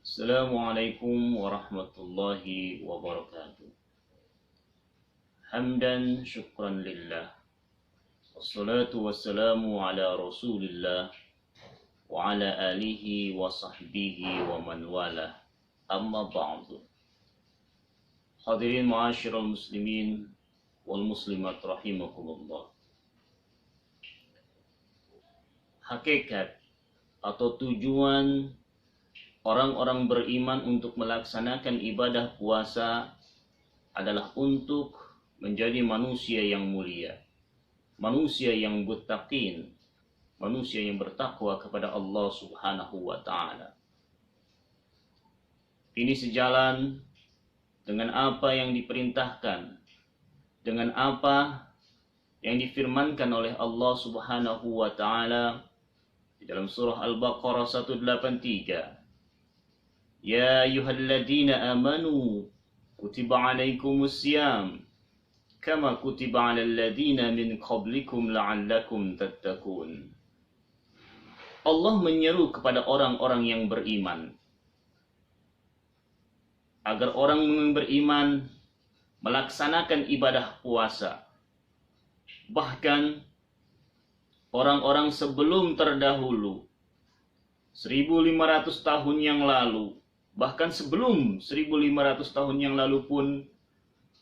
Assalamualaikum warahmatullahi wabarakatuh. Hamdan syukran lillah. Wassalatu wassalamu ala rasulillah wa ala alihi wa sahbihi wa man walah. Amma ba'du. Hadirin ma'asyiral muslimin wal muslimat rahimakumullah. Hakikat atau tujuan orang-orang beriman untuk melaksanakan ibadah puasa adalah untuk menjadi manusia yang mulia, manusia yang muttaqin, manusia yang bertakwa kepada Allah Subhanahu wa taala. Ini sejalan dengan apa yang diperintahkan, dengan apa yang difirmankan oleh Allah Subhanahu wa taala di dalam surah Al-Baqarah 183. Ya ayyuhalladzina amanu kutiba alaikumus syiyam kama kutiba alal ladzina min qablikum la'allakum tattaqun. Allah menyeru kepada orang-orang yang beriman agar orang yang beriman melaksanakan ibadah puasa. Bahkan orang-orang sebelum terdahulu 1500 tahun yang lalu, bahkan sebelum 1500 tahun yang lalu pun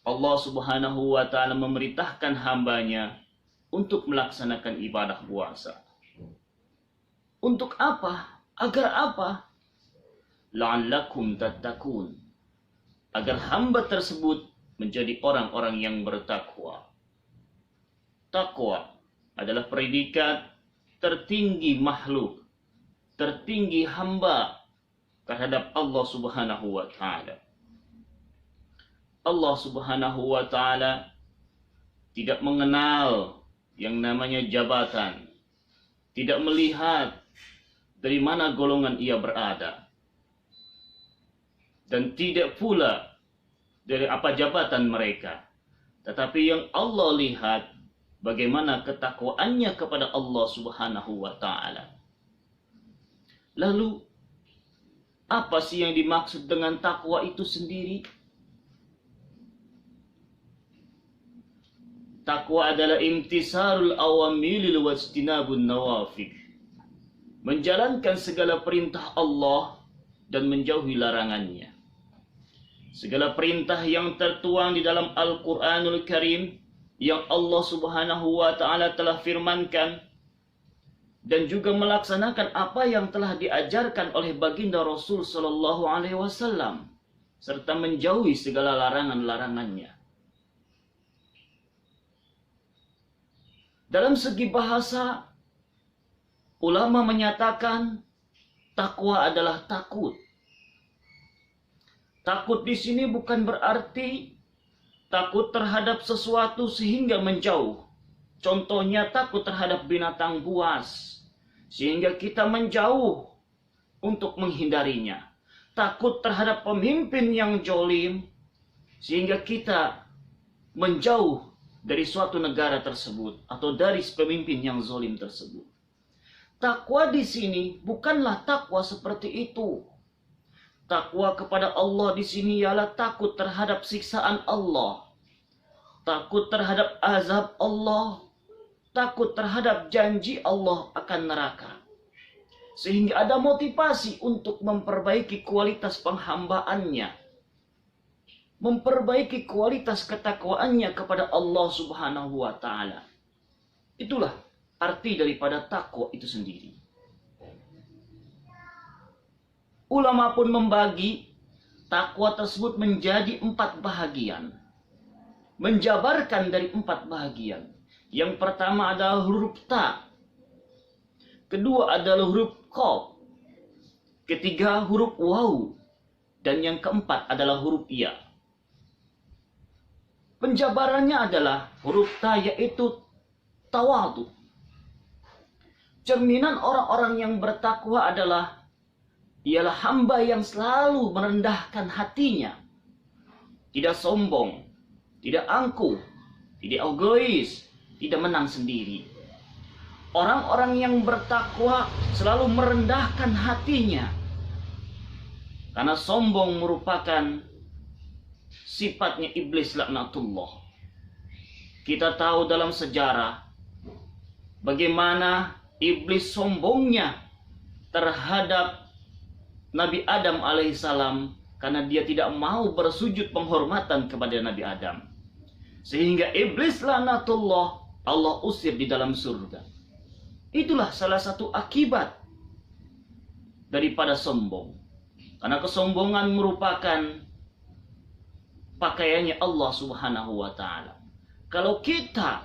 Allah Subhanahu wa taala memerintahkan hambanya untuk melaksanakan ibadah puasa. Untuk apa? Agar apa? La'allakum tattaqun. Agar hamba tersebut menjadi orang-orang yang bertakwa. Takwa adalah predikat tertinggi makhluk, tertinggi hamba terhadap Allah Subhanahu wa taala. Allah Subhanahu wa taala tidak mengenal yang namanya jabatan, tidak melihat dari mana golongan ia berada, dan tidak pula dari apa jabatan mereka. Tetapi yang Allah lihat bagaimana ketakwaannya kepada Allah Subhanahu wa taala. Lalu apa sih yang dimaksud dengan takwa itu sendiri? Takwa adalah imtisarul awamilil wajtinabun nawafik. Menjalankan segala perintah Allah dan menjauhi larangannya. Segala perintah yang tertuang di dalam Al-Quranul Karim yang Allah Subhanahu wa taala telah firmankan, dan juga melaksanakan apa yang telah diajarkan oleh baginda Rasul sallallahu alaihi wasallam, serta menjauhi segala larangan-larangannya. Dalam segi bahasa, ulama menyatakan takwa adalah takut. Takut di sini bukan berarti takut terhadap sesuatu sehingga menjauh. Contohnya takut terhadap binatang buas sehingga kita menjauh untuk menghindarinya. Takut terhadap pemimpin yang jolim sehingga kita menjauh dari suatu negara tersebut atau dari pemimpin yang zolim tersebut. Takwa di sini bukanlah takwa seperti itu. Takwa kepada Allah di sini ialah takut terhadap siksaan Allah, takut terhadap azab Allah, takut terhadap janji Allah akan neraka. Sehingga ada motivasi untuk memperbaiki kualitas penghambaannya, memperbaiki kualitas ketakwaannya kepada Allah Subhanahu wa taala. Itulah arti daripada takwa itu sendiri. Ulama pun membagi takwa tersebut menjadi 4 bahagian. Menjabarkan dari 4 bahagian. Yang pertama adalah huruf ta. Kedua adalah huruf qaf. Ketiga huruf waw. Dan yang keempat adalah huruf ya. Penjabarannya adalah huruf ta yaitu tawadu. Cerminan orang-orang yang bertakwa ialah hamba yang selalu merendahkan hatinya. Tidak sombong, tidak angkuh, tidak egois, tidak menang sendiri. Orang-orang yang bertakwa selalu merendahkan hatinya. Karena sombong merupakan sifatnya iblis laknatullah. Kita tahu dalam sejarah bagaimana iblis sombongnya terhadap Nabi Adam alaihissalam karena dia tidak mau bersujud penghormatan kepada Nabi Adam. Sehingga iblis laknatullah Allah usir di dalam surga. Itulah salah satu akibat daripada sombong. Karena kesombongan merupakan pakaiannya Allah Subhanahu wa taala. Kalau kita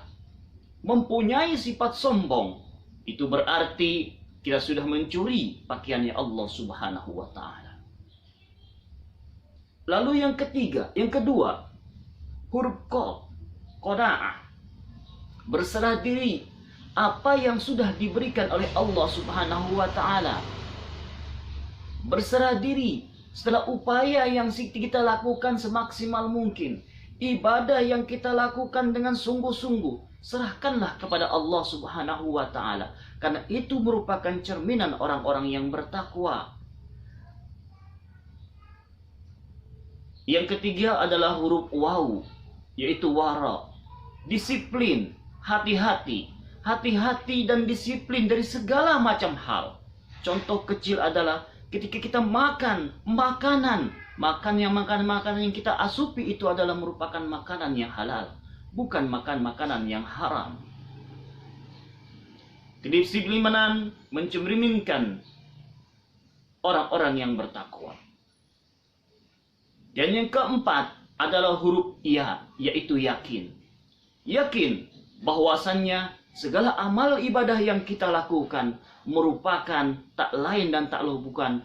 mempunyai sifat sombong, itu berarti kita sudah mencuri pakaiannya Allah Subhanahu wa taala. Lalu yang kedua, huruf qanaah. Berserah diri apa yang sudah diberikan oleh Allah Subhanahu wa taala. Berserah diri setelah upaya yang kita lakukan semaksimal mungkin. Ibadah yang kita lakukan dengan sungguh-sungguh, serahkanlah kepada Allah Subhanahu wa taala, karena itu merupakan cerminan orang-orang yang bertakwa. Yang ketiga adalah huruf waw, yaitu wara. Disiplin, hati-hati. Hati-hati dan disiplin dari segala macam hal. Contoh kecil adalah ketika kita makan makanan yang kita asupi itu adalah merupakan makanan yang halal, bukan makan makanan yang haram. Kedisiplinan mencerminkan orang-orang yang bertakwa. Dan yang keempat adalah huruf ya, yaitu yakin. Yakin bahwasannya segala amal ibadah yang kita lakukan merupakan tak lain dan tak bukan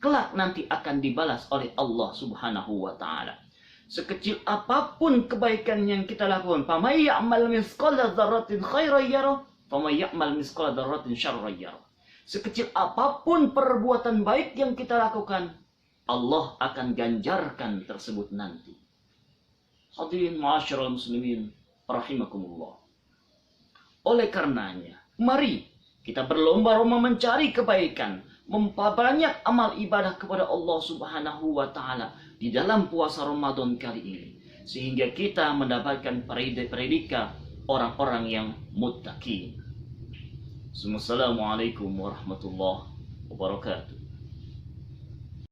kelak nanti akan dibalas oleh Allah Subhanahu wa taala. Sekecil apapun kebaikan yang kita lakukan, famay ya'mal misqala dzarratin khairan yarah, famay ya'mal misqala dzarratin syarran yarah. Sekecil apapun perbuatan baik yang kita lakukan, Allah akan ganjarkan tersebut nanti. Hadirin ma'asyiral muslimin rahimakumullah. Oleh karenanya, mari kita berlomba-lomba mencari kebaikan, memperbanyak amal ibadah kepada Allah Subhanahu wa taala di dalam puasa Ramadan kali ini, sehingga kita mendapatkan predikat orang-orang yang muttaqin. Assalamualaikum warahmatullahi wabarakatuh.